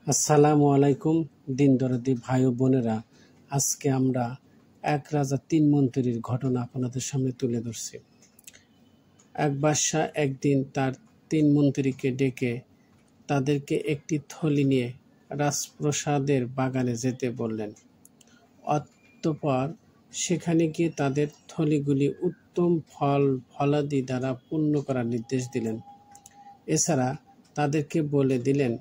আসসালামু আলাইকুম দিন দরদি ভাই ও বোনেরা। আজকে আমরা এক রাজা তিন মন্ত্রীর ঘটনা আপনাদের সামনে তুলে ধরছি। এক বাদশাহ একদিন তার তিন মন্ত্রীকে ডেকে তাদেরকে একটি থলি নিয়ে রাজপ্রাসাদের বাগানে যেতে বললেন। অতঃপর সেখানে গিয়ে তাদের থলিগুলি উত্তম ফলাদি দ্বারা পূর্ণ করার নির্দেশ দিলেন। এছাড়া তাদেরকে বলে দিলেন,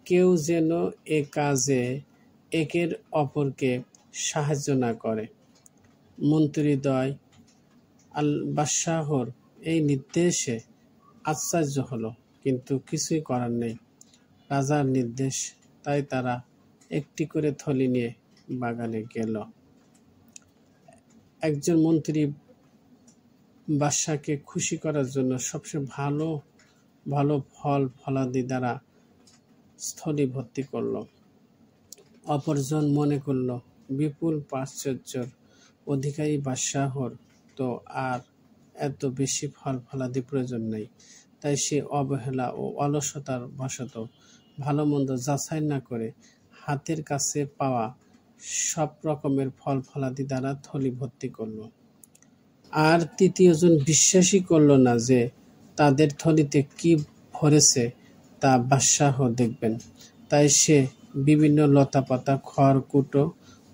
কেউ যেন এ কাজে একের অপরকে সাহায্য না করে। মন্ত্রীদ্বয় বাদশাহর এই নির্দেশে আশ্চর্য হলো, কিন্তু কিছুই করার নেই। রাজার নির্দেশ, তাই তারা একটি করে থলি নিয়ে বাগানে গেল। একজন মন্ত্রী বাদশাহকে খুশি করার জন্য সবচেয়ে ভালো ভালো ফলাদি দ্বারা স্থলি ভর্তি করল। অপরজন মনে করল, বিপুল প্রাচুর্যের অধিকারী বাদশাহর তো আর এত বেশি ফলাদি প্রয়োজন নেই। তাই সে অবহেলা ও অলসতার বশত ভালো মন্দ যাচাই না করে হাতের কাছে পাওয়া সব রকমের ফলাদি দ্বারা থলি ভর্তি করল। আর তৃতীয়জন বিশ্বাসই করল না যে তাদের থলিতে কি ভরেছে তা বাদশাহ দেখবেন। তাই সে বিভিন্ন লতাপাতা, খড়কুটো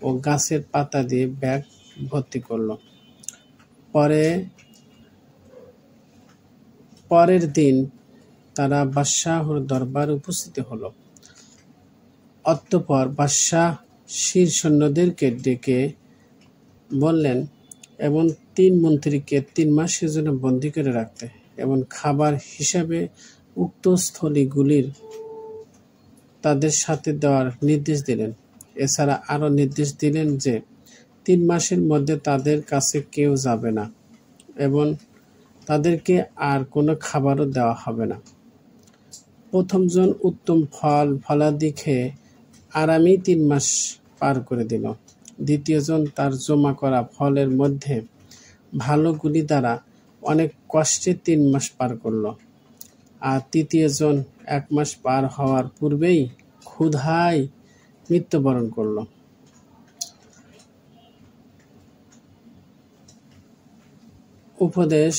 ও গাছের পাতা দিয়ে ব্যাগ ভর্তি করল। পরের দিন তারা বাদশাহর দরবারে উপস্থিত হল। অতঃপর বাদশাহ শীর সৈন্যদেরকে ডেকে বললেন এবং তিন মন্ত্রীকে 3 মাসের জন্য বন্দী করে রাখতে এবং খাবার হিসাবে উক্ত স্থলিগুলির তাদের সাথে দেওয়ার নির্দেশ দিলেন। এছাড়া আরও নির্দেশ দিলেন যে 3 মাসের মধ্যে তাদের কাছে কেউ যাবে না এবং তাদেরকে আর কোনো খাবারও দেওয়া হবে না। প্রথমজন উত্তম ফলাদি খেয়ে আরামেই 3 মাস পার করে দিল। দ্বিতীয়জন তার জমা করা ফলের মধ্যে ভালোগুলি দ্বারা অনেক কষ্টে 3 মাস পার করল। আর তৃতীয়জন 1 মাস পার হওয়ার পূর্বেই ক্ষুধায় মৃত্যুবরণ করল। উপদেশ: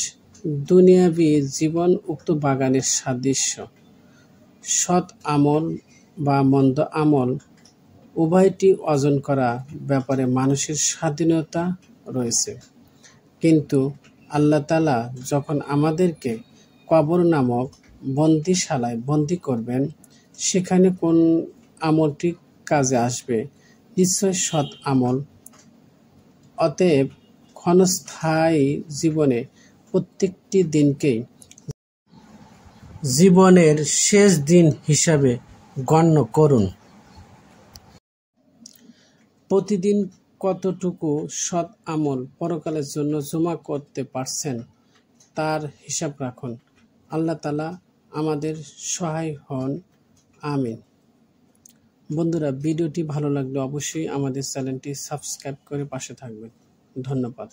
দুনিয়াবি জীবন উক্ত বাগানের সাদৃশ্য। সৎ আমল বা মন্দ আমল উভয়টি অর্জন করা ব্যাপারে মানুষের স্বাধীনতা রয়েছে, কিন্তু আল্লাহ তাআলা যখন আমাদেরকে কবর নামক বন্দিশালায় বন্দী করবেন, সেখানে কোন আমলটি কাজে আসবে? নিশ্চয় সৎ আমল। অতএব ক্ষণস্থায়ী জীবনে প্রত্যেকটি দিনকেই জীবনের শেষ দিন হিসাবে গণ্য করুন। প্রতিদিন কতটুকু সৎ আমল পরকালের জন্য জমা করতে পারছেন তার হিসাব রাখুন। আল্লাহ তাআলা আমাদের সহায় হন। আমিন। বন্ধুরা, ভিডিওটি ভালো লাগলে অবশ্যই আমাদের চ্যানেলটি সাবস্ক্রাইব করে পাশে থাকবেন। ধন্যবাদ।